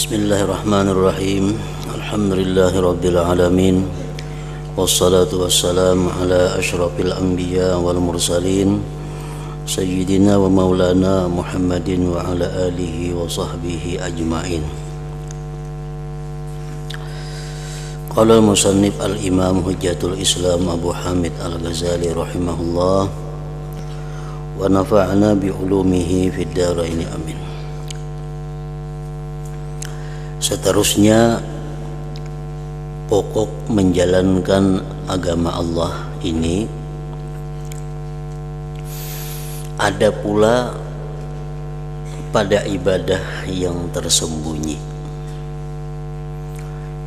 Bismillahirrahmanirrahim. Alhamdulillahirabbil alamin. Wassalatu wassalamu ala asyrafil anbiya wal mursalin sayyidina wa maulana Muhammadin wa ala alihi wa sahbihi ajma'in. Qala al-musannif al-imam hujjatul Islam Abu Hamid al-Ghazali rahimahullah wa nafa'ana bi ulumihi fid dharain amin. Seterusnya, pokok menjalankan agama Allah ini ada pula pada ibadah yang tersembunyi,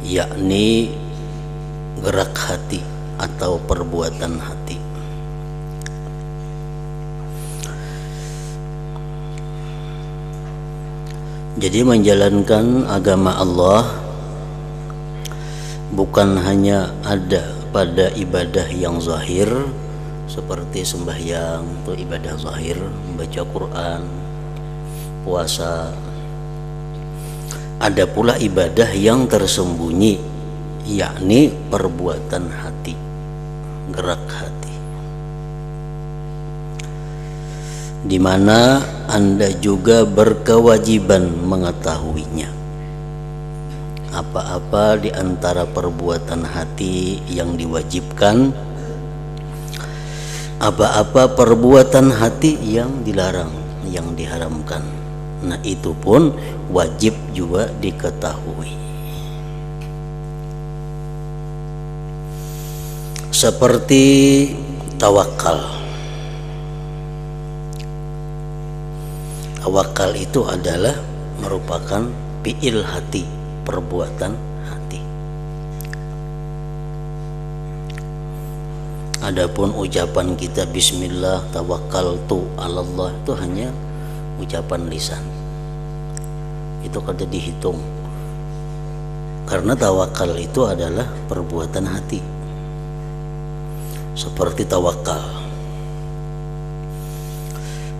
yakni gerak hati atau perbuatan hati. Jadi menjalankan agama Allah bukan hanya ada pada ibadah yang zahir seperti sembahyang, itu ibadah zahir, membaca Quran, puasa. Ada pula ibadah yang tersembunyi, yakni perbuatan hati, gerak hati, di mana Anda juga berkewajiban mengetahuinya. Apa-apa di antara perbuatan hati yang diwajibkan, apa-apa perbuatan hati yang dilarang, yang diharamkan. Nah, itu pun wajib juga diketahui. Seperti tawakal. Tawakal itu adalah merupakan fi'il hati, perbuatan hati. Adapun ucapan kita bismillah tawakkaltu 'alallah itu hanya ucapan lisan. Itu kada dihitung. Karena tawakal itu adalah perbuatan hati. Seperti tawakal.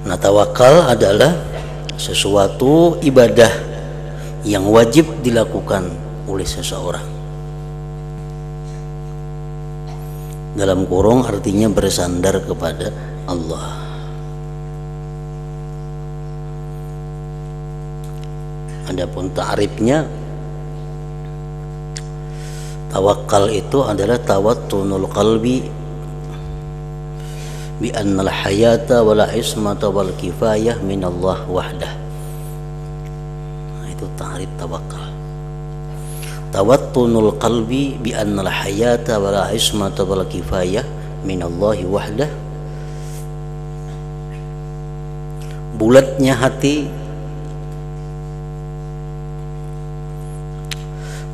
Nah, tawakal adalah sesuatu ibadah yang wajib dilakukan oleh seseorang. Dalam kurung artinya bersandar kepada Allah. Adapun ta'rifnya, tawakal itu adalah tawattunul qalbi bi annal hayata wala ismata wal kifayah minallah wahdah. Nah, itu ta'rif tawakal. Tawattunul qalbi bi annal hayata wala ismata wal kifayah minallahi wahdah. Bulatnya hati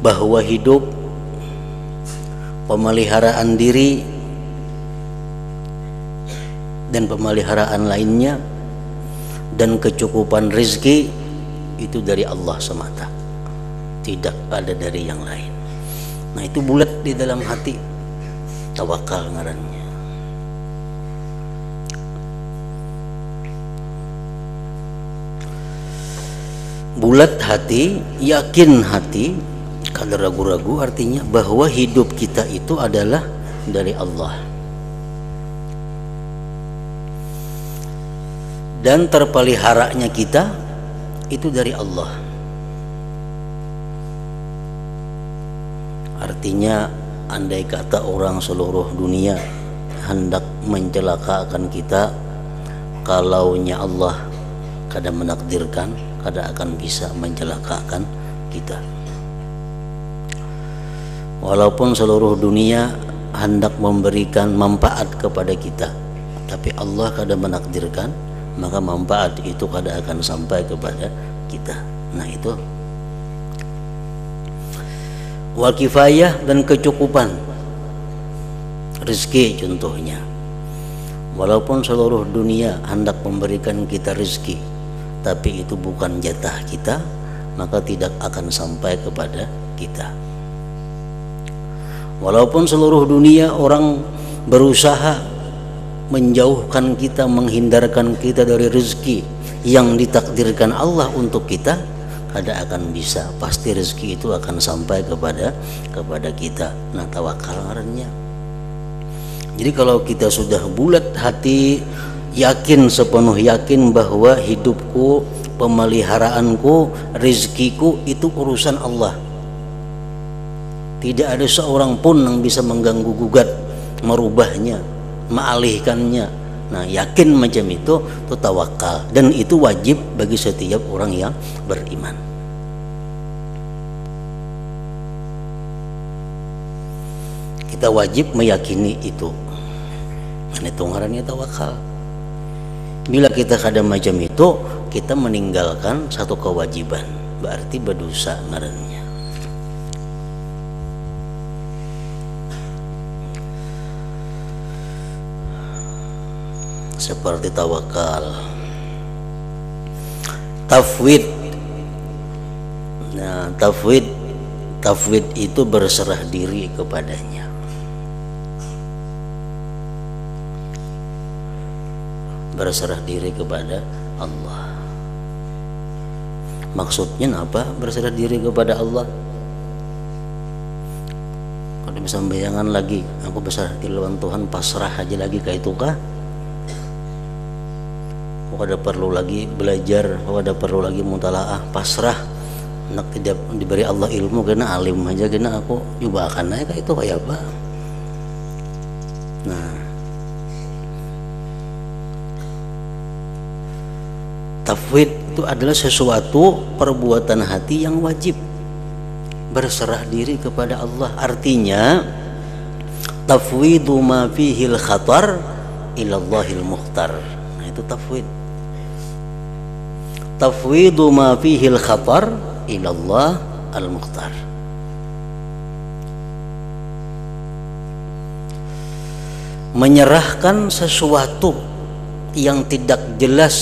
bahwa hidup, pemeliharaan diri dan pemeliharaan lainnya dan kecukupan rezeki itu dari Allah semata, tidak ada dari yang lain. Nah, itu bulat di dalam hati, tawakal ngarannya. Bulat hati, yakin hati, kalau ragu-ragu artinya bahwa hidup kita itu adalah dari Allah. Dan terpeliharanya kita itu dari Allah. Artinya, andai kata orang seluruh dunia hendak mencelakakan kita, kalaunya Allah kada menakdirkan, kada akan bisa mencelakakan kita. Walaupun seluruh dunia hendak memberikan manfaat kepada kita, tapi Allah kada menakdirkan, maka manfaat itu kada akan sampai kepada kita. Nah, itu wal kifayah dan kecukupan rezeki contohnya. Walaupun seluruh dunia hendak memberikan kita rezeki, tapi itu bukan jatah kita, maka tidak akan sampai kepada kita. Walaupun seluruh dunia orang berusaha menjauhkan kita, menghindarkan kita dari rezeki yang ditakdirkan Allah untuk kita, ada akan bisa, pasti rezeki itu akan sampai kepada kita. Nah, tawakal ngarannya. Jadi kalau kita sudah bulat hati, yakin, sepenuh yakin bahwa hidupku, pemeliharaanku, rezekiku itu urusan Allah. Tidak ada seorang pun yang bisa mengganggu gugat, merubahnya, mengalihkannya. Nah, yakin macam itu tawakal, dan itu wajib bagi setiap orang yang beriman. Kita wajib meyakini itu. Dan itu ngarannya tawakal. Bila kita kada macam itu, kita meninggalkan satu kewajiban, berarti berdosa ngarannya. Seperti tawakal, tafwid. Nah, tafwid itu berserah diri kepadanya. Berserah diri kepada Allah. Maksudnya apa? Berserah diri kepada Allah. Kalau bisa bayangan lagi, aku berserah diri lawan Tuhan, pasrah aja lagi kayak itu kah? Kau ada perlu lagi belajar, kau ada perlu lagi mutalaah, pasrah. Nak tidak diberi Allah ilmu, kena alim aja, kena aku coba akan naik itu kayak apa? Nah, tafwid itu adalah sesuatu perbuatan hati yang wajib, berserah diri kepada Allah. Artinya tafwidu ma fihil khatar ilallahil mukhtar. Nah, itu tafwid. Tafwidu ma fihil khatar ilallah al-mukhtar. Menyerahkan sesuatu yang tidak jelas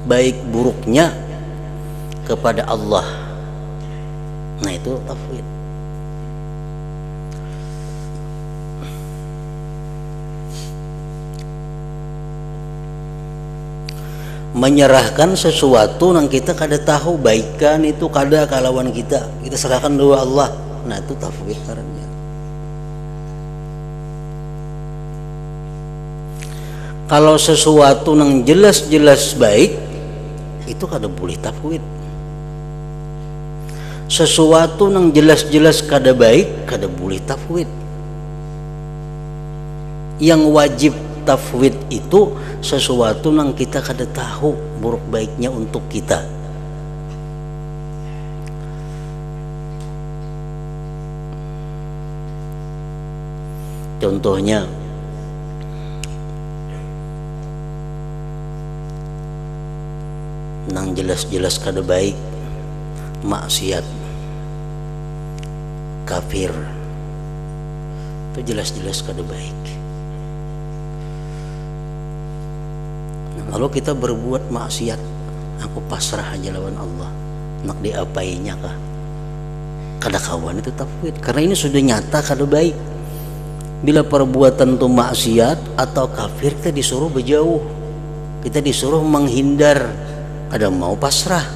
baik buruknya kepada Allah. Nah, itu tafwid. Menyerahkan sesuatu yang kita kada tahu baikan itu kada kalawan kita serahkan dua Allah. Nah, itu tafwid karena kalau sesuatu yang jelas-jelas baik itu kada boleh tafwid. Sesuatu yang jelas-jelas kada baik kada boleh tafwid. Yang wajib tafwid itu sesuatu yang kita kada tahu buruk baiknya untuk kita. Contohnya, nang jelas-jelas kada baik, maksiat, kafir, itu jelas-jelas kada baik. Kalau kita berbuat maksiat, aku pasrah aja lawan Allah, nak diapainya kah? Kada kawan itu tafwid, karena ini sudah nyata kada baik. Bila perbuatan itu maksiat atau kafir, kita disuruh berjauh, kita disuruh menghindar, kada mau pasrah.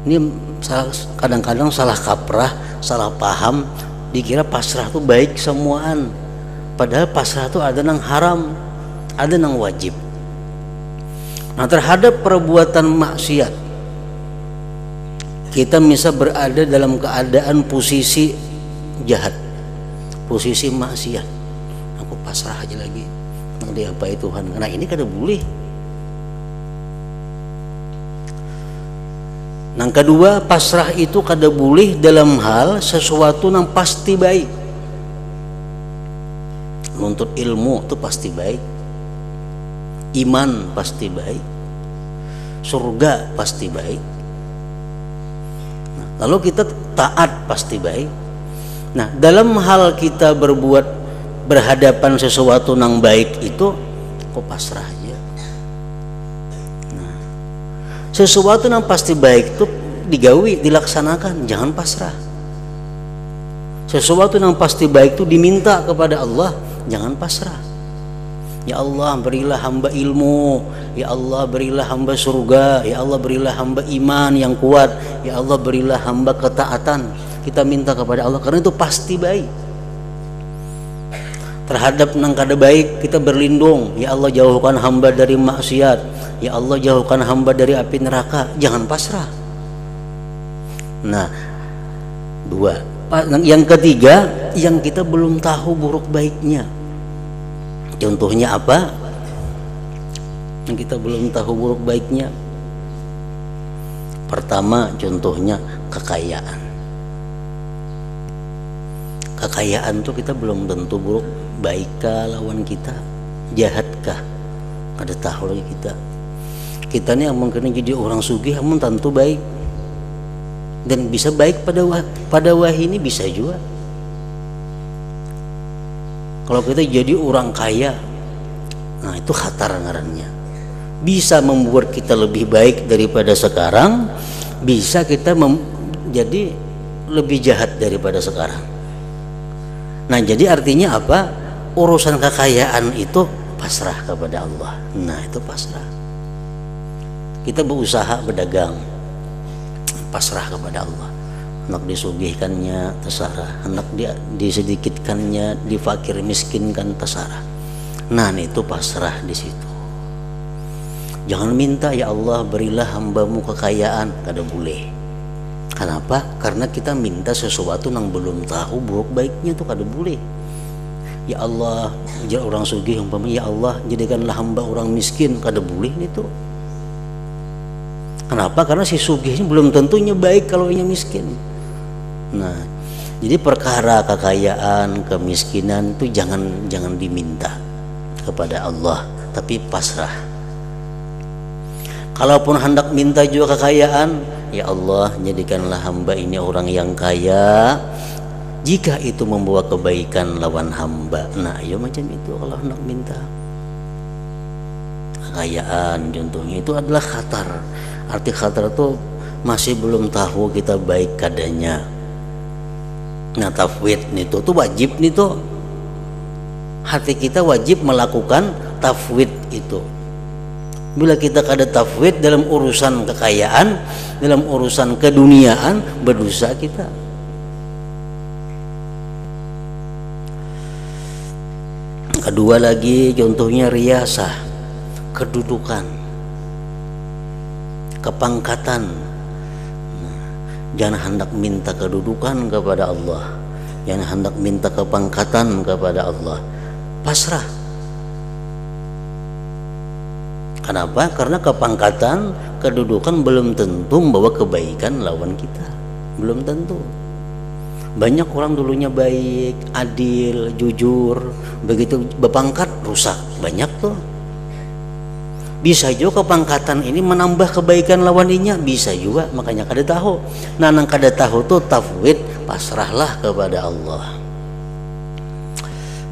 Ini kadang-kadang salah kaprah, salah paham, dikira pasrah itu baik semuaan, padahal pasrah itu ada yang haram, ada yang wajib. Nah, terhadap perbuatan maksiat, kita bisa berada dalam keadaan posisi jahat, posisi maksiat, aku pasrah aja lagi, nanti apa itu Tuhan. Nah, ini kada boleh. Yang kedua, pasrah itu kada boleh dalam hal sesuatu yang pasti baik. Menuntut ilmu itu pasti baik, iman pasti baik, surga pasti baik. Nah, kalau kita taat pasti baik. Nah, dalam hal kita berhadapan sesuatu yang baik itu, kok pasrah aja. Nah, sesuatu yang pasti baik itu digawi, dilaksanakan, jangan pasrah. Sesuatu yang pasti baik itu diminta kepada Allah, jangan pasrah. Ya Allah, berilah hamba ilmu, ya Allah berilah hamba surga, ya Allah berilah hamba iman yang kuat, ya Allah berilah hamba ketaatan. Kita minta kepada Allah karena itu pasti baik. Terhadap nang kada baik kita berlindung, ya Allah jauhkan hamba dari maksiat, ya Allah jauhkan hamba dari api neraka. Jangan pasrah. Nah, dua. Yang ketiga, yang kita belum tahu buruk baiknya. Contohnya apa? Yang kita belum tahu buruk baiknya. Pertama, contohnya kekayaan. Kekayaan tuh kita belum tentu buruk baikkah lawan kita, jahatkah, kada tahu lagi kita nih yang mungkin jadi orang sugih amun tentu baik dan bisa baik pada wahai ini bisa juga. Kalau kita jadi orang kaya, nah itu khatar ngarannya, bisa membuat kita lebih baik daripada sekarang, bisa kita jadi lebih jahat daripada sekarang. Nah jadi artinya apa? Urusan kekayaan itu pasrah kepada Allah. Nah itu pasrah. Kita berusaha berdagang, pasrah kepada Allah. Anak disugihkannya terserah, anak disedikitkannya, difakir miskinkan terserah. Nah itu pasrah di situ. Jangan minta ya Allah berilah hambamu kekayaan, kada boleh. Kenapa? Karena kita minta sesuatu yang belum tahu buruk baiknya tuh kada boleh. Ya Allah, jadi orang sugih umpamanya ya Allah jadikanlah hamba orang miskin, kada boleh itu. Kenapa? Karena si sugihnya belum tentunya baik kalau ia miskin. Nah, jadi perkara kekayaan, kemiskinan itu jangan diminta kepada Allah, tapi pasrah. Kalaupun hendak minta juga kekayaan, ya Allah jadikanlah hamba ini orang yang kaya jika itu membawa kebaikan lawan hamba. Nah, ya macam itu kalau hendak minta kekayaan contohnya itu adalah khatar. Arti khatar itu masih belum tahu kita baik kadanya. Nah tafwid itu tuh wajib nih tuh, hati kita wajib melakukan tafwid itu. Bila kita kada tafwid dalam urusan kekayaan, dalam urusan keduniaan, berdosa kita. Kedua lagi contohnya riasah, kedudukan, kepangkatan. Jangan hendak minta kedudukan kepada Allah, jangan hendak minta kepangkatan kepada Allah. Pasrah. Kenapa? Karena kepangkatan, kedudukan belum tentu membawa kebaikan lawan kita, belum tentu. Banyak orang dulunya baik, adil, jujur, begitu berpangkat rusak, banyak tuh. Bisa juga kepangkatan ini menambah kebaikan lawannya, bisa juga, makanya kada tahu. Nah nang kada tahu tuh tafwid, pasrahlah kepada Allah.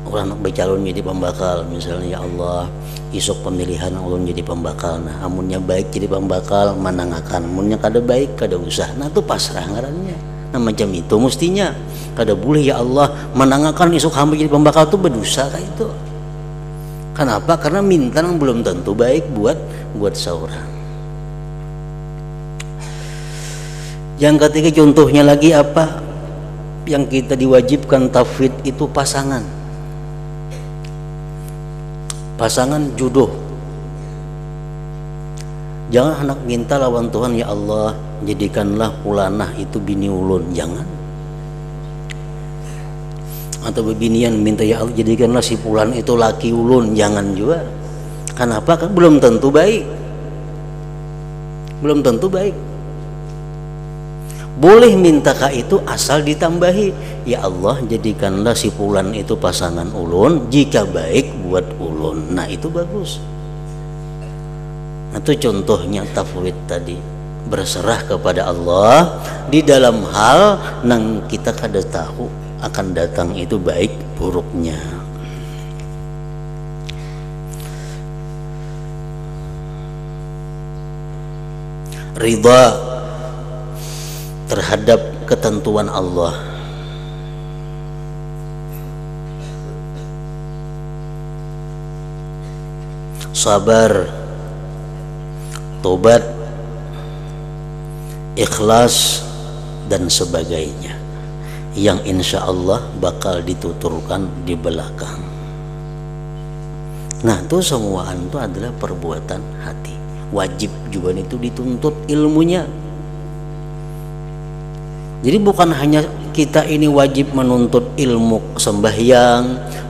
Orang nak bercalon jadi pembakal misalnya, ya Allah isok pemilihan ulun jadi pembakal, nah amunnya baik jadi pembakal menangakan, amunnya kada baik kada usah. Nah itu pasrah ngarannya. Nah macam itu mestinya kada boleh ya Allah menangakan isok hamba jadi pembakal tuh berdosa kayak itu. Kenapa? Karena minta yang belum tentu baik buat seorang. Yang ketiga contohnya lagi apa? Yang kita diwajibkan tafwid itu pasangan. Pasangan jodoh. Jangan hendak minta lawan Tuhan, ya Allah jadikanlah pulanah itu bini ulun, jangan. Atau bebinian minta ya Allah jadikanlah si pulan itu laki ulun, jangan juga. Kenapa? Kan belum tentu baik, belum tentu baik. Boleh minta ka itu asal ditambahi, ya Allah jadikanlah si pulan itu pasangan ulun jika baik buat ulun. Nah itu bagus. Nah, itu contohnya tafwid tadi, berserah kepada Allah di dalam hal yang kita kada tahu akan datang itu baik buruknya. Ridha terhadap ketentuan Allah. Sabar tobat, ikhlas dan sebagainya yang insya Allah bakal dituturkan di belakang. Nah itu semuaan itu adalah perbuatan hati. Wajib juga itu dituntut ilmunya. Jadi bukan hanya kita ini wajib menuntut ilmu sembahyang,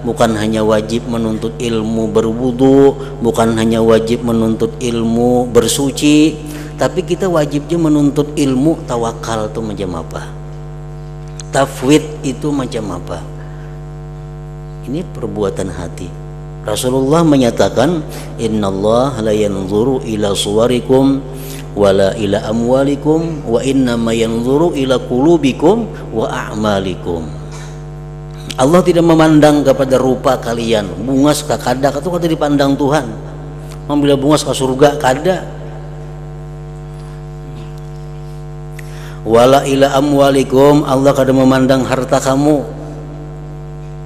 bukan hanya wajib menuntut ilmu berwudu, bukan hanya wajib menuntut ilmu bersuci, tapi kita wajibnya menuntut ilmu tawakal itu macam apa, tafwid itu macam apa. Ini perbuatan hati. Rasulullah menyatakan, innallaha la yanzuru ila suwarikum wala ila amwalikum wa innama yanzuru ila qulubikum wa a'malikum. Allah tidak memandang kepada rupa kalian, bungas ka kada itu kada dipandang Tuhan. Membila bungas ke surga kada. Wala ila amwalikum, Allah kada memandang harta kamu,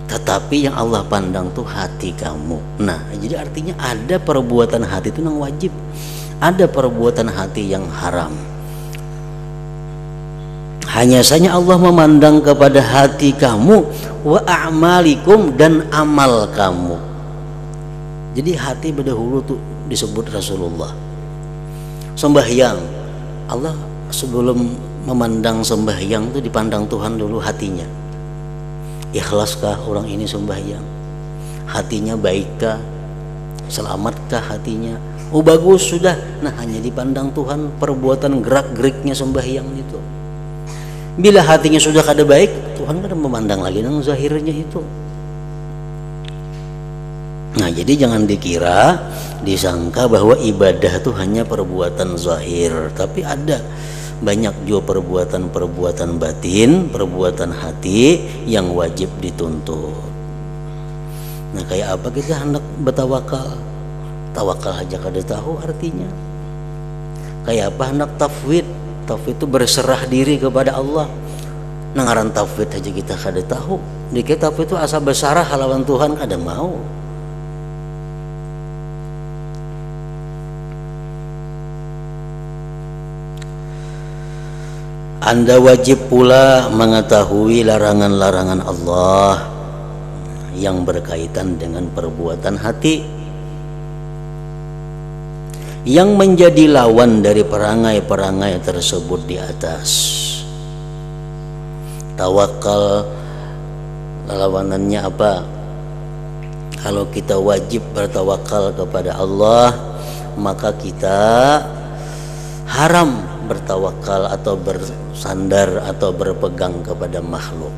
tetapi yang Allah pandang tuh hati kamu. Nah, jadi artinya ada perbuatan hati itu yang wajib, ada perbuatan hati yang haram. Hanya saja Allah memandang kepada hati kamu wa a'malikum dan amal kamu. Jadi hati berdahulu tuh disebut Rasulullah. Sembahyang, Allah sebelum memandang sembahyang tuh dipandang Tuhan dulu hatinya. Ikhlaskah orang ini sembahyang? Hatinya baikkah? Selamatkah hatinya? Oh bagus sudah. Nah hanya dipandang Tuhan perbuatan gerak-geriknya sembahyang itu. Bila hatinya sudah kada baik, Tuhan kada memandang lagi yang zahirnya itu. Nah jadi jangan dikira, disangka bahwa ibadah itu hanya perbuatan zahir, tapi ada banyak juga perbuatan-perbuatan batin, perbuatan hati yang wajib dituntut. Nah kayak apa kita hendak bertawakal? Tawakal aja kada tahu artinya. Kayak apa hendak tafwid? Tafwid itu berserah diri kepada Allah. Nangaran tafwid aja kita kada tahu. Dikit tafwid itu asa besarah halawan Tuhan kada mau. Anda wajib pula mengetahui larangan-larangan Allah yang berkaitan dengan perbuatan hati, yang menjadi lawan dari perangai-perangai tersebut di atas. Tawakal lawanannya apa? Kalau kita wajib bertawakal kepada Allah, maka kita haram bertawakal atau bersandar atau berpegang kepada makhluk.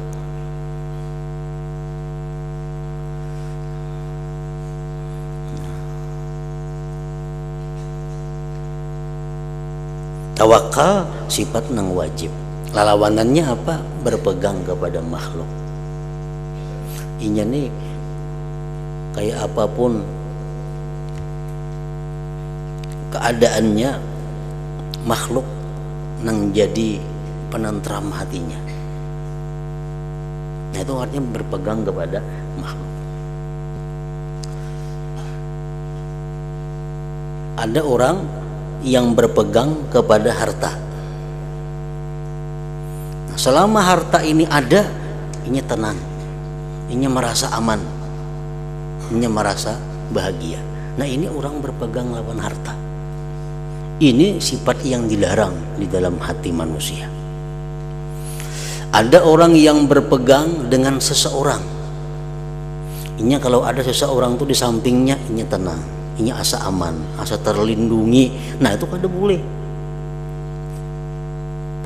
Tawakal sifat nang wajib. Lawanannya apa? Berpegang kepada makhluk. Inya nih kayak apapun keadaannya, makhluk nang jadi penentram hatinya. Nah itu artinya berpegang kepada makhluk. Ada orang yang berpegang kepada harta. Nah, selama harta ini ada, ini tenang, ini merasa aman, ini merasa bahagia. Nah ini orang berpegang lawan harta. Ini sifat yang dilarang di dalam hati manusia. Ada orang yang berpegang dengan seseorang. Ini kalau ada seseorang tuh di sampingnya, ini tenang, ini asa aman, asa terlindungi. Nah itu kada boleh.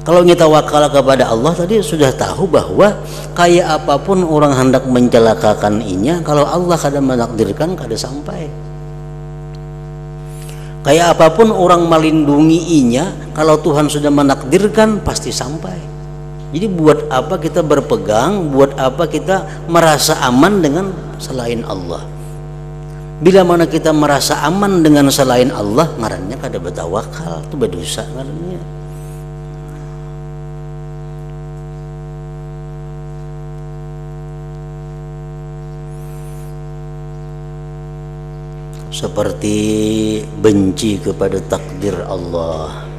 Kalau kita tawakal kepada Allah tadi sudah tahu bahwa kayak apapun orang hendak mencelakakan inya, kalau Allah kada menakdirkan kada sampai. Kayak apapun orang melindungi inya, kalau Tuhan sudah menakdirkan pasti sampai. Jadi buat apa kita berpegang, buat apa kita merasa aman dengan selain Allah? Bila mana kita merasa aman dengan selain Allah, ngarannya kada bertawakal, itu berdosa ngarannya. seperti benci kepada takdir Allah.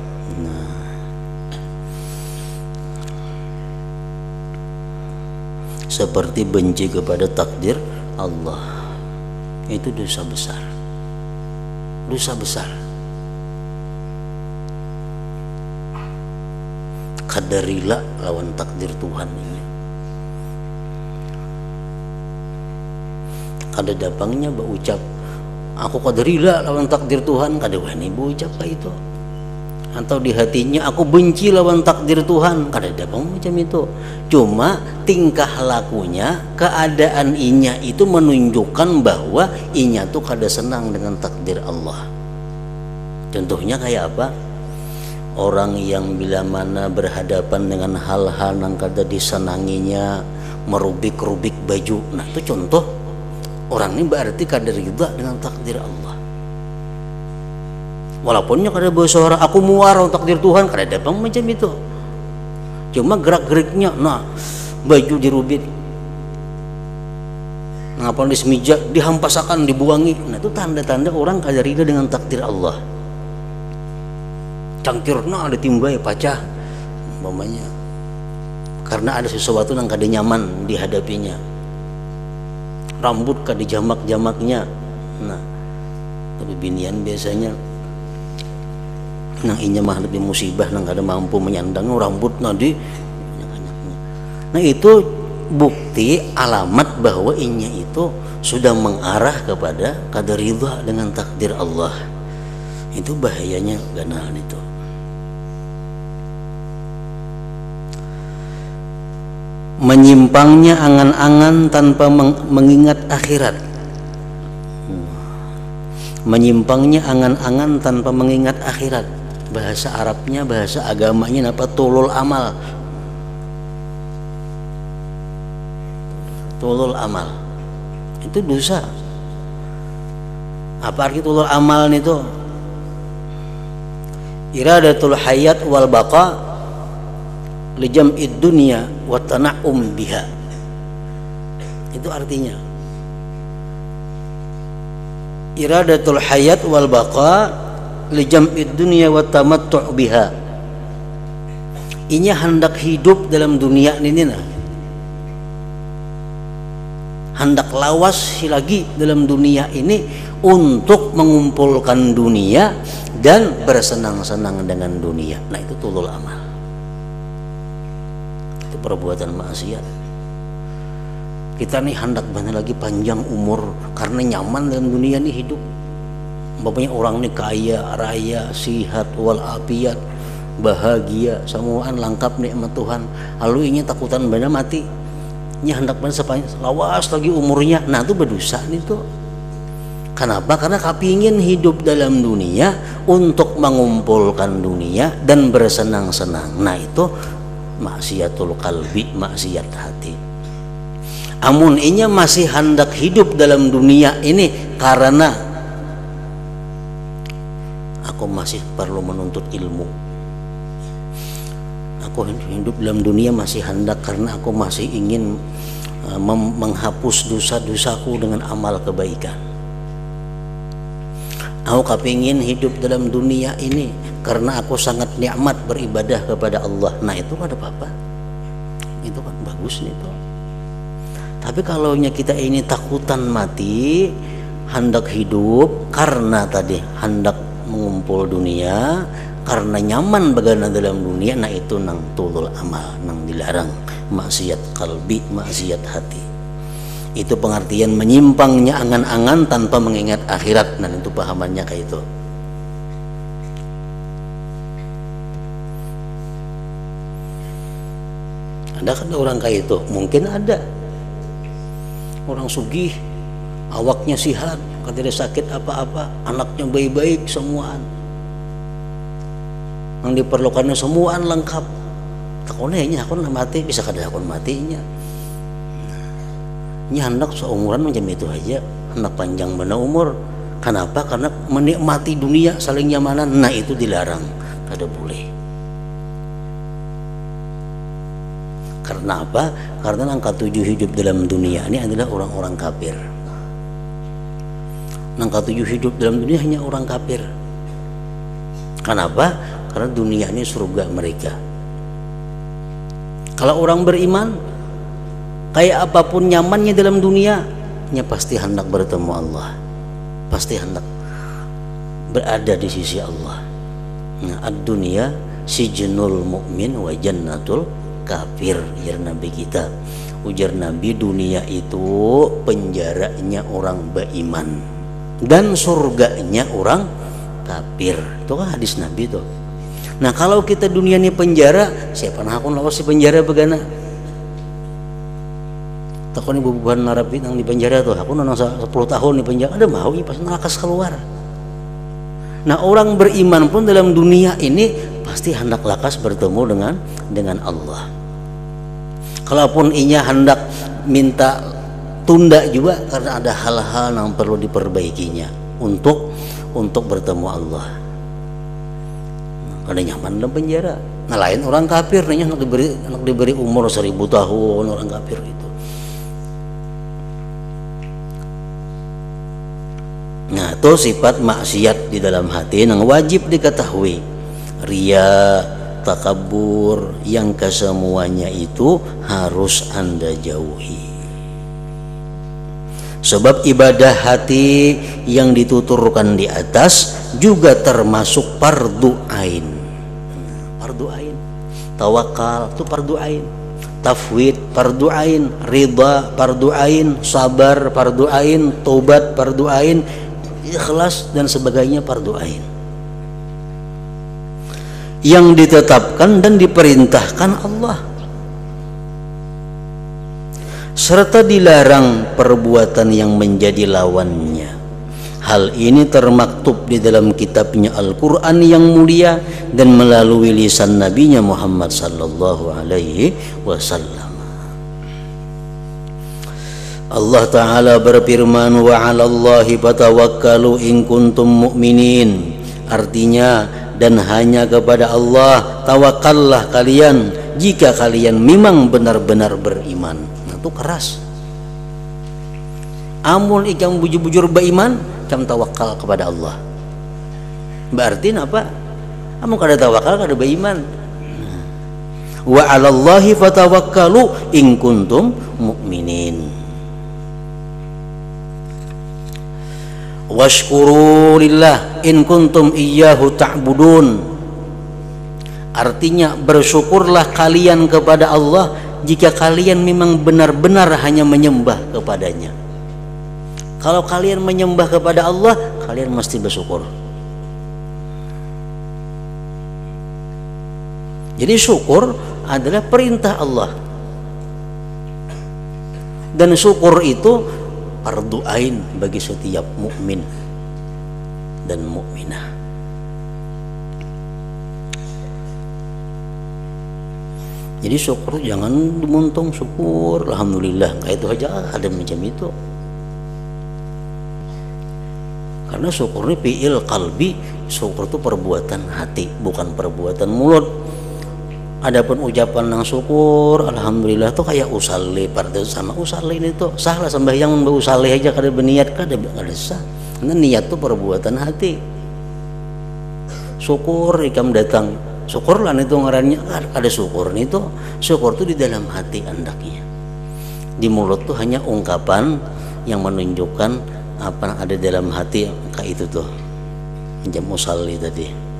Seperti benci kepada takdir Allah, itu dosa besar. Dosa besar. Qadarilah lawan takdir Tuhan ini. Kada dapangnya berucap, aku qadarilah lawan takdir Tuhan, kada wani berucap kayak itu. Atau di hatinya aku benci lawan takdir Tuhan, kada dapang macam itu. Cuma tingkah lakunya, keadaan inya itu menunjukkan bahwa inya tuh kada senang dengan takdir Allah. Contohnya kayak apa? Orang yang bila mana berhadapan dengan hal-hal yang kada disenanginya, merubik-rubik baju, nah itu contoh orang ini berarti kada ridha dengan takdir Allah. Walaupunnya kada bersuara aku muar takdir Tuhan, kada dapang macam itu. Cuma gerak-geriknya, nah baju dirubit, ngapa di semeja dihampasakan, dibuangi, nah itu tanda-tanda orang kada ridha dengan takdir Allah. Cangkirna ada timbai pacah umpamanya karena ada sesuatu yang kada nyaman dihadapinya. Rambut kada jamak-jamaknya, nah tapi binian biasanya nang inya mah lebih musibah nang kada mampu menyandang rambut nadi. Nah itu bukti alamat bahwa inya itu sudah mengarah kepada kada ridha dengan takdir Allah. Itu bahayanya ganahan itu. Menyimpangnya angan-angan tanpa mengingat akhirat. Menyimpangnya angan-angan tanpa mengingat akhirat. Bahasa Arabnya, bahasa agamanya apa? Tulul amal. Tulul amal itu dosa. Apa arti tulul amal itu? Iradatul hayat wal baqa li jam'id dunya wa tana'um biha. Itu artinya. Iradatul hayat wal baqa li jam'id dunya wa tamattu' biha. Inya hendak hidup dalam dunia ini nah. Hendak lawas lagi dalam dunia ini untuk mengumpulkan dunia dan bersenang-senang dengan dunia. Nah itu tulul amal. Itu perbuatan maksiat. Kita nih hendak banyak lagi panjang umur karena nyaman dalam dunia nih hidup. Bapaknya orang nih kaya, raya, sihat, walafiat, bahagia, semuaan lengkap nikmat Tuhan. Lalu ini takutan benar mati. Ini hendak benar sepanjang lawas lagi umurnya. Nah itu berdosa nih tuh. Kenapa? Karena kepingin hidup dalam dunia untuk mengumpulkan dunia dan bersenang-senang. Nah itu maksiatul qalbi, maksiat hati. Amun inya masih hendak hidup dalam dunia ini karena aku masih perlu menuntut ilmu. Aku hidup dalam dunia masih hendak karena aku masih ingin menghapus dosa-dosaku dengan amal kebaikan. Aku kepingin hidup dalam dunia ini karena aku sangat nikmat beribadah kepada Allah. Nah itu ada apa-apa. Itu kan bagus nih itu. Tapi kalau kita ini takutan mati, hendak hidup karena tadi hendak mengumpul dunia, karena nyaman bagana dalam dunia, nah itu nang tulul amal, nang dilarang, maksiat kalbi, maksiat hati. Itu pengertian menyimpangnya angan-angan tanpa mengingat akhirat. Nah itu pahamannya kayak itu. Ada kan orang kayak itu? Mungkin ada. Orang sugih, awaknya sehat, tidak sakit apa-apa, anaknya baik-baik semuaan. Yang diperlukannya semuaan lengkap. Takonnya aku mati bisa kada aku matinya. Ini hendak seumuran macam itu aja, hendak panjang benar umur. Kenapa? Karena menikmati dunia saling nyamanan. Nah itu dilarang, kada boleh. Karena apa? Karena angka 7 hidup dalam dunia ini adalah orang-orang kafir. Nangka tujuh hidup dalam dunia hanya orang kafir. Kenapa? Karena dunia ini surga mereka. Kalau orang beriman, kayak apapun nyamannya dalam dunia, pasti hendak bertemu Allah, pasti hendak berada di sisi Allah. Nah, ad-dunya sijnul mu'min wa jannatul kafir, ujar Nabi kita. Ujar Nabi, dunia itu penjaranya orang beriman dan surganya orang kafir. Itu kan hadis Nabi tuh. Nah, kalau kita dunia ini penjara, siapa nak aku lawas di penjara begana? Takon ibu bukan narapi nang di penjara tuh. Aku nang 10 tahun di penjara. Ada mau pas nalakas keluar. Nah, orang beriman pun dalam dunia ini pasti hendak lakas bertemu dengan Allah. Kalaupun inya hendak minta tunda juga karena ada hal-hal yang perlu diperbaikinya untuk bertemu Allah. Ada nyaman dalam penjara. Nah, lain orang kafir, hendak diberi umur 1000 tahun orang kafir itu. Nah, itu sifat maksiat di dalam hati yang wajib diketahui. Ria, takabur, yang kesemuanya itu harus Anda jauhi. Sebab ibadah hati yang dituturkan di atas juga termasuk fardu ain. Fardu ain. Tawakal itu fardu ain. Tafwid fardu ain, ridha fardu ain, sabar fardu ain, taubat fardu ain, ikhlas dan sebagainya fardu ain. Yang ditetapkan dan diperintahkan Allah, serta dilarang perbuatan yang menjadi lawannya. Hal ini termaktub di dalam kitabnya Al-Quran yang mulia dan melalui lisan Nabinya Muhammad sallallahu alaihi wasallam. Allah Ta'ala berfirman, wa 'alallahi fatawakkalu in kuntum mu'minin. Artinya, dan hanya kepada Allah tawakallah kalian jika kalian memang benar-benar beriman. Nah, itu keras. Amun ikam bujur-bujur beriman, ikam tawakal kepada Allah. Berarti apa? Amun kada tawakal kada beriman. Wa 'alallahi fatawakkalu in kuntum mu'minin. Washkuru lillah in kuntum iyyahu ta'budun. Artinya, bersyukurlah kalian kepada Allah jika kalian memang benar-benar hanya menyembah kepadanya. Kalau kalian menyembah kepada Allah, kalian mesti bersyukur. Jadi syukur adalah perintah Allah, dan syukur itu fardu ain bagi setiap mukmin dan mukminah. Jadi syukur jangan dimuntung, syukur alhamdulillah kayak itu aja, ada macam itu. Karena syukur ini fi'il qalbi, syukur itu perbuatan hati, bukan perbuatan mulut. Adapun ucapan nang syukur alhamdulillah tuh kayak usalli, pada sama usalli ini tuh salah sembahyang usalli aja kada berniat kada sah. Karena niat tuh perbuatan hati. Syukur ikam datang, syukurlah itu ngarannya ada syukur nih tuh. Syukur tuh di dalam hati andaknya. Di mulut tuh hanya ungkapan yang menunjukkan apa yang ada dalam hati, kayak itu tuh. Jam usalli tadi.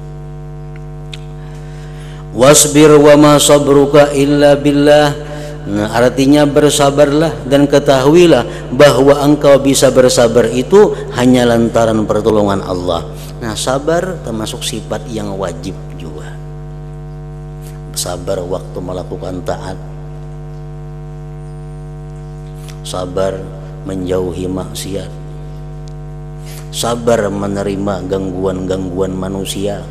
Wasbir wa ma sabruka illa billah. Nah, artinya bersabarlah dan ketahuilah bahwa engkau bisa bersabar itu hanya lantaran pertolongan Allah. Nah, sabar termasuk sifat yang wajib juga. Sabar waktu melakukan taat, sabar menjauhi maksiat, sabar menerima gangguan-gangguan manusia,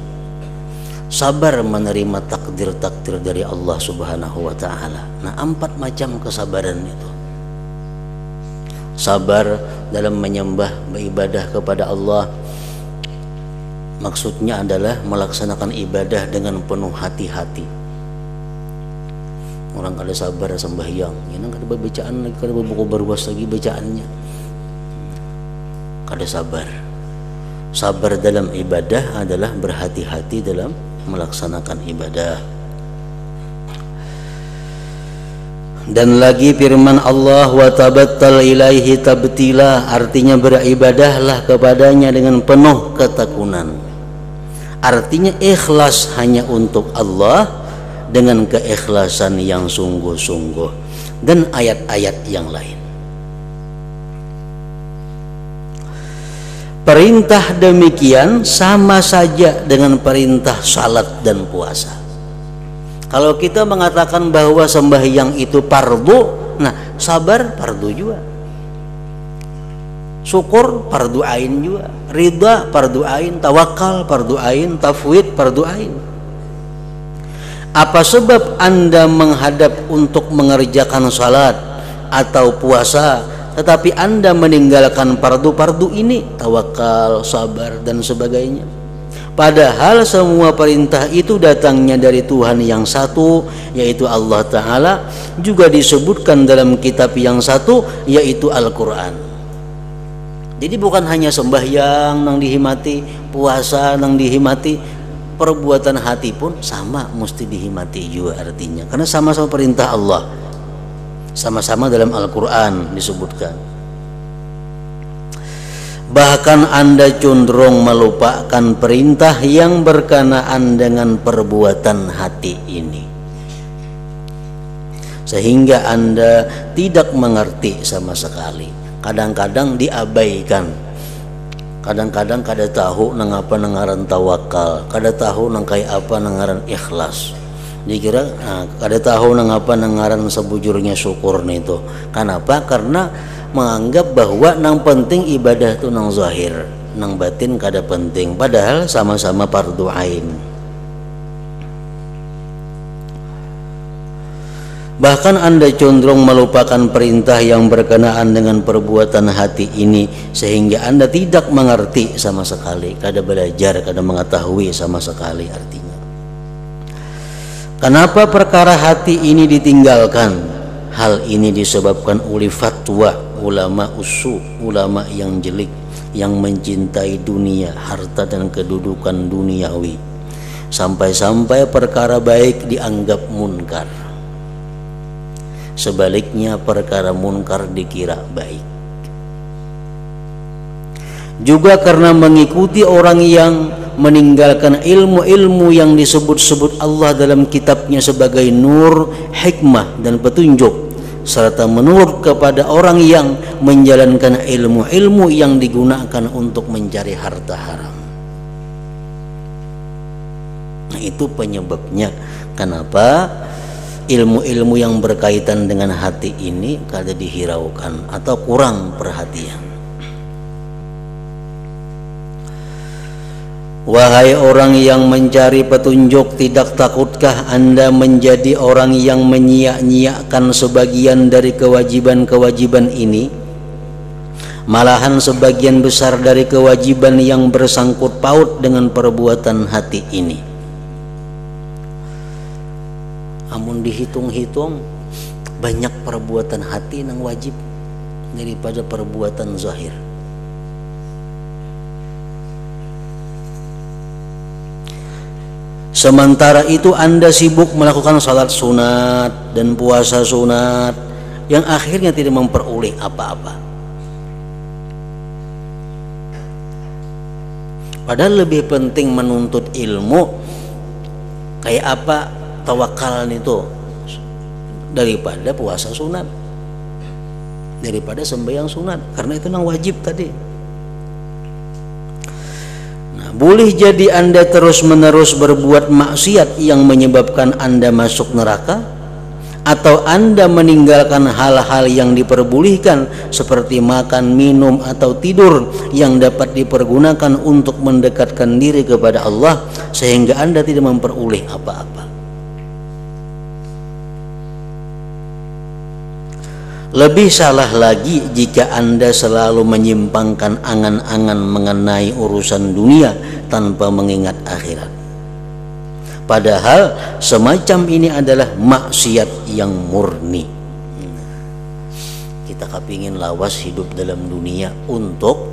sabar menerima takdir-takdir dari Allah Subhanahu wa Ta'ala. Nah, 4 macam kesabaran itu. Sabar dalam menyembah, beribadah kepada Allah, maksudnya adalah melaksanakan ibadah dengan penuh hati-hati. Orang kada sabar sembahyang, ini kada bacaan lagi, kada buku berwas lagi bacaannya. kada sabar. Sabar dalam ibadah adalah berhati-hati dalam melaksanakan ibadah. Dan lagi firman Allah, wa tabattal ilaihi tabtila, artinya beribadahlah kepadanya dengan penuh ketekunan. Artinya ikhlas hanya untuk Allah dengan keikhlasan yang sungguh-sungguh, dan ayat-ayat yang lain. Perintah demikian sama saja dengan perintah salat dan puasa. Kalau kita mengatakan bahwa sembahyang itu fardu, nah sabar fardu juga, syukur fardu ain juga, ridha fardu ain, tawakal fardu ain, tafwid fardu ain. Apa sebab Anda menghadap untuk mengerjakan salat atau puasa, tetapi Anda meninggalkan fardu-fardu ini, tawakal, sabar dan sebagainya? Padahal semua perintah itu datangnya dari Tuhan yang satu, yaitu Allah Ta'ala, juga disebutkan dalam kitab yang satu, yaitu Al-Quran. Jadi bukan hanya sembahyang nang dihimati, puasa nang dihimati, perbuatan hati pun sama mesti dihimati juga artinya, karena sama-sama perintah Allah, sama-sama dalam Al-Quran disebutkan. Bahkan Anda cenderung melupakan perintah yang berkenaan dengan perbuatan hati ini, sehingga Anda tidak mengerti sama sekali. Kadang-kadang diabaikan, kadang-kadang kada tahu nang apa nangaran tawakal, kada tahu nang kayak apa nangaran ikhlas, dikira kada tahu nang apa nangaran sebujurnya syukur nih itu. Kenapa? Karena menganggap bahwa nang penting ibadah itu nang zahir, nang batin kada penting, padahal sama-sama fardu ain. Bahkan Anda cenderung melupakan perintah yang berkenaan dengan perbuatan hati ini, sehingga Anda tidak mengerti sama sekali, kada belajar, kada mengetahui sama sekali artinya. Kenapa perkara hati ini ditinggalkan? Hal ini disebabkan oleh fatwa ulama usu, ulama yang jelek, yang mencintai dunia, harta dan kedudukan duniawi, sampai-sampai perkara baik dianggap munkar, sebaliknya perkara munkar dikira baik. Juga karena mengikuti orang yang meninggalkan ilmu-ilmu yang disebut-sebut Allah dalam kitabnya sebagai nur, hikmah dan petunjuk, serta menurut kepada orang yang menjalankan ilmu-ilmu yang digunakan untuk mencari harta haram. Nah, itu penyebabnya kenapa ilmu-ilmu yang berkaitan dengan hati ini kada dihiraukan atau kurang perhatian. Wahai orang yang mencari petunjuk, tidak takutkah Anda menjadi orang yang menyia-nyiakan sebagian dari kewajiban-kewajiban ini? Malahan sebagian besar dari kewajiban yang bersangkut paut dengan perbuatan hati ini. Amun dihitung-hitung, banyak perbuatan hati yang wajib daripada perbuatan zahir. Sementara itu Anda sibuk melakukan salat sunat dan puasa sunat yang akhirnya tidak memperoleh apa-apa. Padahal lebih penting menuntut ilmu kayak apa tawakal itu daripada puasa sunat, daripada sembahyang sunat, karena itu nang wajib tadi. Boleh jadi Anda terus-menerus berbuat maksiat yang menyebabkan Anda masuk neraka, atau Anda meninggalkan hal-hal yang diperbolehkan seperti makan, minum, atau tidur yang dapat dipergunakan untuk mendekatkan diri kepada Allah, sehingga Anda tidak memperoleh apa-apa. Lebih salah lagi jika Anda selalu menyimpangkan angan-angan mengenai urusan dunia tanpa mengingat akhirat. Padahal semacam ini adalah maksiat yang murni. Kita kepingin lawas hidup dalam dunia untuk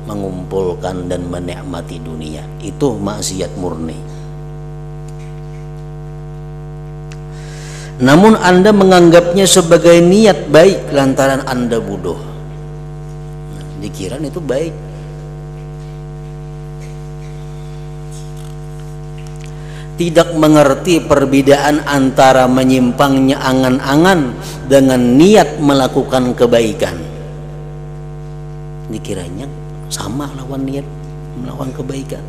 mengumpulkan dan menikmati dunia. Itu maksiat murni. Namun Anda menganggapnya sebagai niat baik lantaran Anda bodoh. Dikira itu baik. Tidak mengerti perbedaan antara menyimpangnya angan-angan dengan niat melakukan kebaikan. Dikiranya sama lawan niat melakukan kebaikan.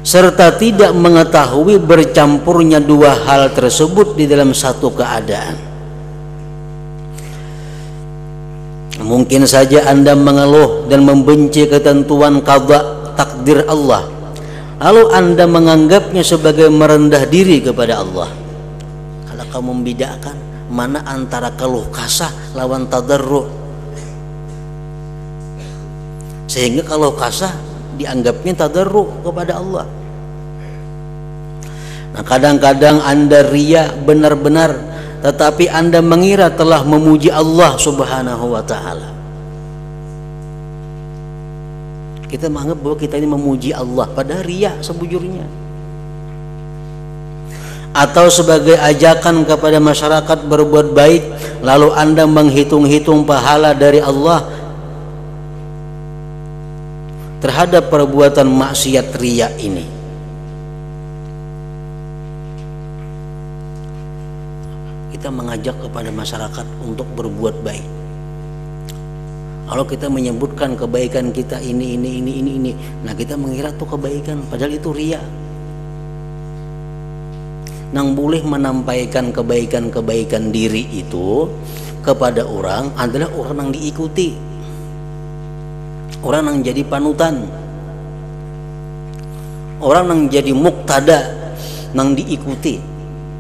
Serta tidak mengetahui bercampurnya dua hal tersebut di dalam satu keadaan. Mungkin saja Anda mengeluh dan membenci ketentuan qada takdir Allah, lalu Anda menganggapnya sebagai merendah diri kepada Allah. Kalau kamu membedakan mana antara keluh kasah lawan tadarru, sehingga keluh kasah dianggapnya tadarru kepada Allah. Nah, kadang-kadang Anda riya benar-benar, tetapi Anda mengira telah memuji Allah Subhanahu wa ta'ala. Kita menganggap bahwa kita ini memuji Allah, padahal riya sebujurnya. Atau sebagai ajakan kepada masyarakat berbuat baik, lalu Anda menghitung-hitung pahala dari Allah terhadap perbuatan maksiat riya ini. Kita mengajak kepada masyarakat untuk berbuat baik. Kalau kita menyebutkan kebaikan kita ini. Nah, kita mengira itu kebaikan, padahal itu riya. Nang boleh menampaikan kebaikan diri itu kepada orang adalah orang yang diikuti, orang yang jadi panutan, orang yang jadi muktada, yang diikuti.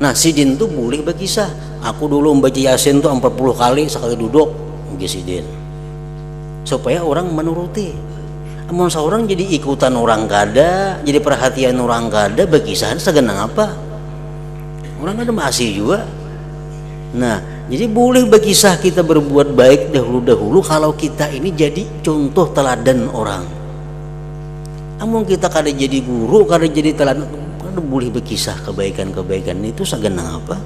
Nah, sidin tuh boleh berkisah. Aku dulu membaca Yasin tuh 40 kali sekali duduk, mungkin sidin. Supaya orang menuruti. Amun seorang jadi ikutan orang kada, jadi perhatian orang kada, berkisah segenang apa? Orang kada masih juga. Nah, jadi boleh berkisah kita berbuat baik dahulu kalau kita ini jadi contoh teladan orang. Amun kita kada jadi guru, kada jadi teladan, kada boleh berkisah kebaikan itu segenang apa?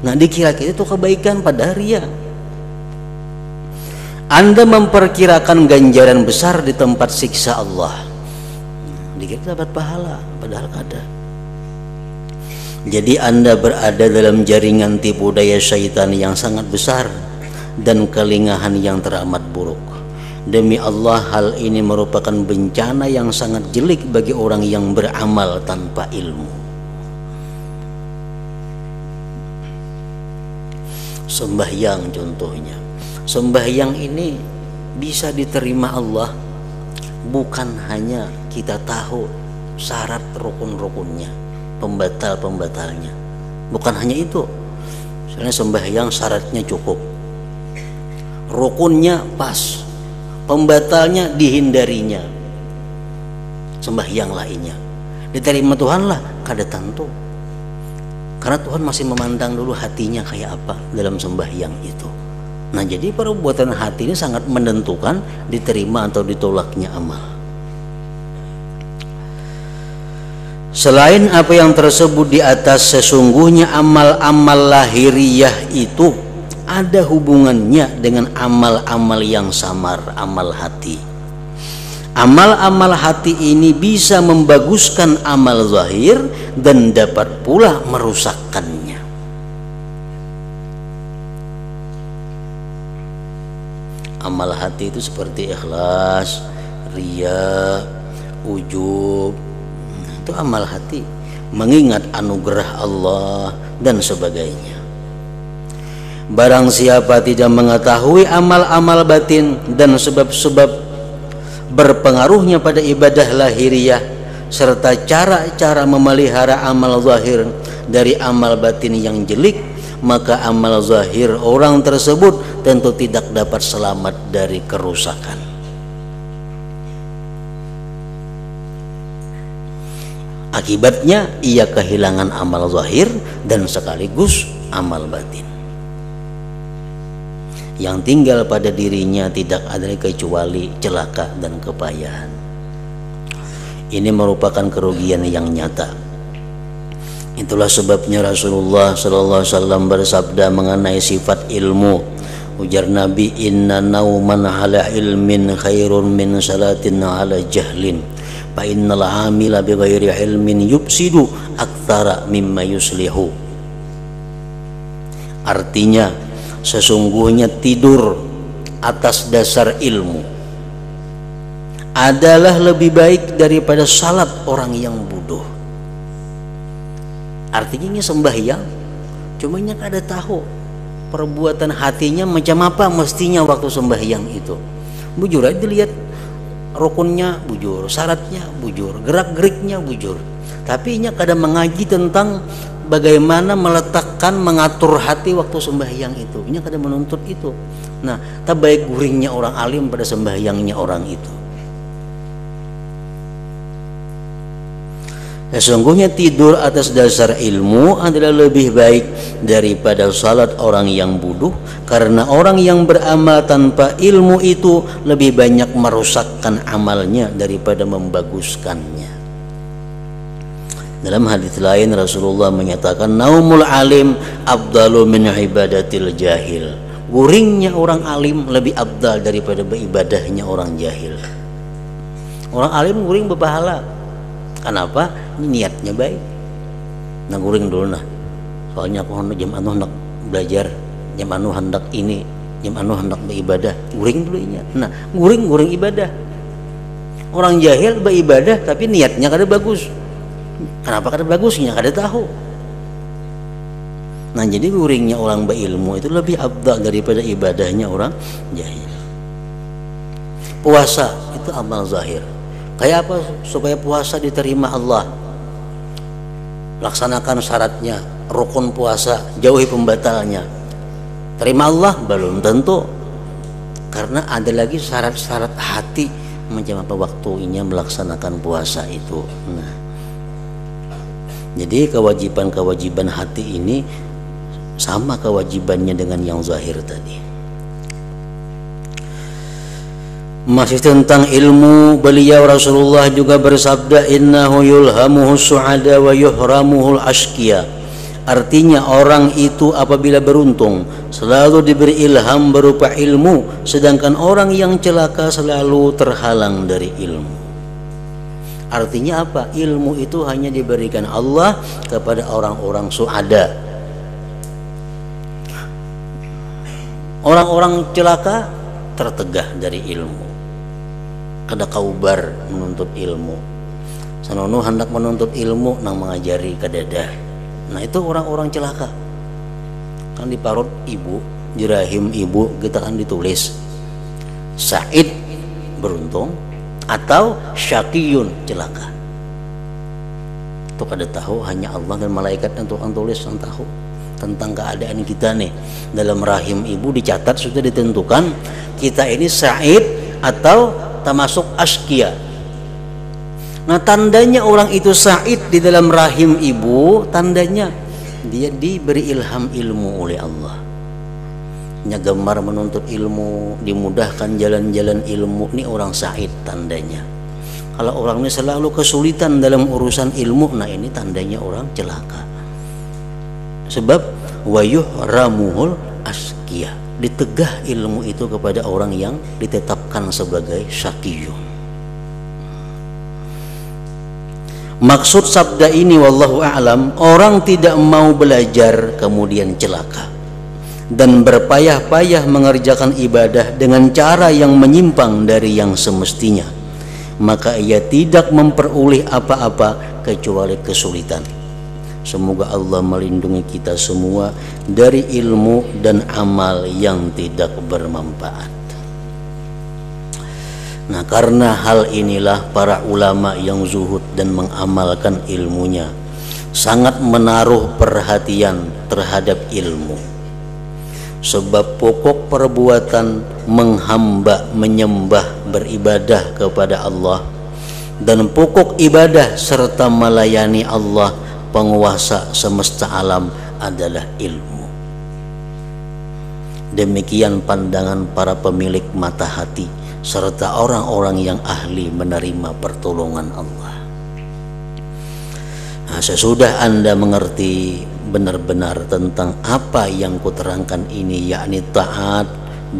Nah, dikira kita itu kebaikan pada riya. Anda memperkirakan ganjaran besar di tempat siksa Allah. Dikira dapat pahala, padahal kada. Jadi Anda berada dalam jaringan tipu daya syaitan yang sangat besar dan kelingahan yang teramat buruk. Demi Allah, hal ini merupakan bencana yang sangat jelek bagi orang yang beramal tanpa ilmu. Sembahyang contohnya. Sembahyang ini bisa diterima Allah bukan hanya kita tahu syarat rukun-rukunnya, pembatal-pembatalnya. Bukan hanya itu. Misalnya sembahyang syaratnya cukup, rukunnya pas, pembatalnya dihindarinya. Sembahyang lainnya diterima Tuhan lah, kada tentu. Karena Tuhan masih memandang dulu hatinya kayak apa dalam sembahyang itu. Nah, jadi perbuatan hati ini sangat menentukan diterima atau ditolaknya amal. Selain apa yang tersebut di atas, sesungguhnya amal-amal lahiriah itu ada hubungannya dengan amal-amal yang samar, amal hati. Amal-amal hati ini bisa membaguskan amal zahir dan dapat pula merusakkannya. Amal hati itu seperti ikhlas, riya, ujub. Itu amal hati, mengingat anugerah Allah dan sebagainya. Barang siapa tidak mengetahui amal-amal batin dan sebab-sebab berpengaruhnya pada ibadah lahiriah serta cara-cara memelihara amal zahir dari amal batin yang jelek, maka amal zahir orang tersebut tentu tidak dapat selamat dari kerusakan. Akibatnya ia kehilangan amal zahir dan sekaligus amal batin. yang tinggal pada dirinya tidak ada kecuali celaka dan kepayahan. Ini merupakan kerugian yang nyata. Itulah sebabnya Rasulullah sallallahu alaihi wasallam bersabda mengenai sifat ilmu. Ujar Nabi, inna nauman ala ilmin khairun min salatin ala jahlin, fa innal amila bighairi ilmin yufsidu aktsara mimma yuslihu. Artinya, sesungguhnya tidur atas dasar ilmu adalah lebih baik daripada salat orang yang bodoh. Artinya sembahyang, cuma kada tahu perbuatan hatinya macam apa mestinya waktu sembahyang itu. Bujur aja dilihat rukunnya bujur, syaratnya bujur, gerak-geriknya bujur. Tapi nya kada mengaji tentang bagaimana meletakkan, mengatur hati waktu sembahyang itu. Nya kada menuntut itu. Nah, tak baik guringnya orang alim pada sembahyangnya orang itu. Sesungguhnya tidur atas dasar ilmu adalah lebih baik daripada salat orang yang bodoh, karena orang yang beramal tanpa ilmu itu lebih banyak merusakkan amalnya daripada membaguskannya. Dalam hadis lain Rasulullah menyatakan, naumul alim afdalu min ibadatil jahil. Guringnya orang alim lebih abdal daripada beribadahnya orang jahil. Orang alim guring berpahala. Kenapa? Ini niatnya baik. Nah, guring dulu nah. Soalnya aku hendak jam anu hendak belajar, jam anu hendak ini, jam anu hendak beribadah. Guring dulu nya. Nah, guring ibadah. Orang jahil beribadah tapi niatnya kada bagus. Kenapa kada bagusnya? Kada tahu. Nah, jadi guringnya orang berilmu itu lebih afdal daripada ibadahnya orang jahil. Puasa itu amal zahir. Kayak apa supaya puasa diterima Allah? Laksanakan syaratnya, rukun puasa, jauhi pembatalnya. Terima Allah belum tentu, karena ada lagi syarat-syarat hati macam apa waktunya melaksanakan puasa itu. Nah, jadi kewajiban hati ini sama kewajibannya dengan yang zahir tadi. Masih tentang ilmu, beliau Rasulullah juga bersabda, innahu yulhamuhu su'ada wa yuhramuhul ashqiya. Artinya orang itu apabila beruntung selalu diberi ilham berupa ilmu, sedangkan orang yang celaka selalu terhalang dari ilmu. Artinya apa? Ilmu itu hanya diberikan Allah kepada orang-orang su'ada. Orang-orang celaka tertegah dari ilmu. Kada kaubar menuntut ilmu. Sanono hendak menuntut ilmu nang mengajari kadada. Nah, itu orang-orang celaka. Kan di parut ibu, di rahim ibu kita kan ditulis Sa'id beruntung atau Syaqiyun celaka. Itu kada tahu, hanya Allah dan malaikat yang tukang tulis yang tahu tentang keadaan kita nih. Dalam rahim ibu dicatat sudah ditentukan kita ini Sa'id atau termasuk askia. Nah, tandanya orang itu sa'id di dalam rahim ibu, tandanya dia diberi ilham ilmu oleh Allah. Nya gemar menuntut ilmu, dimudahkan jalan-jalan ilmu, ini orang sa'id tandanya. Kalau orang ini selalu kesulitan dalam urusan ilmu, nah ini tandanya orang celaka. Sebab wayuhramuhul askia, ditegah ilmu itu kepada orang yang ditetapkan sebagai syaqiyun. Maksud sabda ini wallahu a'lam, orang tidak mau belajar kemudian celaka dan berpayah-payah mengerjakan ibadah dengan cara yang menyimpang dari yang semestinya, maka ia tidak memperoleh apa-apa kecuali kesulitan. Semoga Allah melindungi kita semua dari ilmu dan amal yang tidak bermanfaat. Nah, karena hal inilah para ulama yang zuhud dan mengamalkan ilmunya sangat menaruh perhatian terhadap ilmu. Sebab pokok perbuatan menghamba, menyembah, beribadah kepada Allah, dan pokok ibadah serta melayani Allah penguasa semesta alam adalah ilmu. Demikian pandangan para pemilik mata hati serta orang-orang yang ahli menerima pertolongan Allah. Nah, sesudah Anda mengerti benar-benar tentang apa yang kuterangkan ini, yakni taat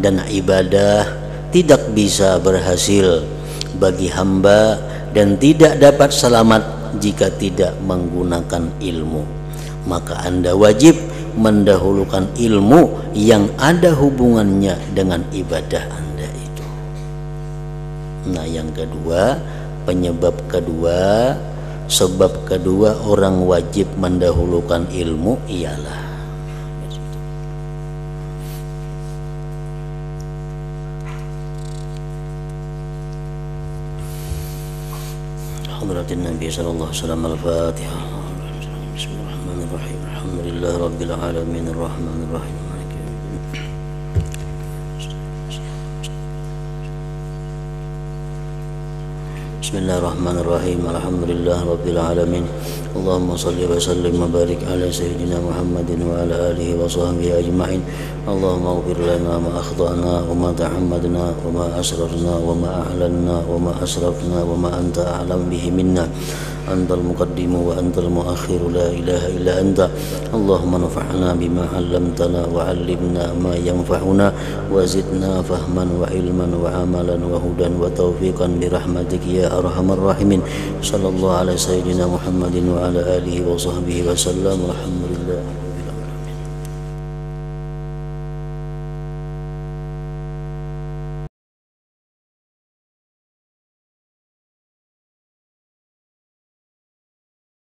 dan ibadah tidak bisa berhasil bagi hamba dan tidak dapat selamat jika tidak menggunakan ilmu, maka Anda wajib mendahulukan ilmu yang ada hubungannya dengan ibadah Anda itu. Nah, yang kedua, penyebab kedua, sebab kedua orang wajib mendahulukan ilmu ialah hadratin Nabi sallallahu alaihi wasallam. Al-Fatihah. Bismillahirrahmanirrahim. Alhamdulillahi rabbil alamin arrahmanir rahim. Bismillahirrahmanirrahim. Alhamdulillah rabbil alamin. Allahumma salli wa sallim wa barik ala sayyidina Muhammadin wa ala alihi wa sahbihi ajma'in. Allahumma ighfir lana ma akhtana wa ma ta'ammadna wa ma asrarna wa ma a'lanna wa ma asrafna wa ma anta a'lam bihi minna. Antal muqaddimu wa antal muakhiru, la ilaha illa anta. Allahumma nafa'na bima 'allamtana wa 'allimna ma yanfa'una wa zidna fahman wa ilman wa amalan wa hudan wa taufiqan bi rahmatika ya arhamar rahimin. Sallallahu ala sayyidina Muhammadin wa ala alihi wa sahbihi wa sallam. Alhamdulillah.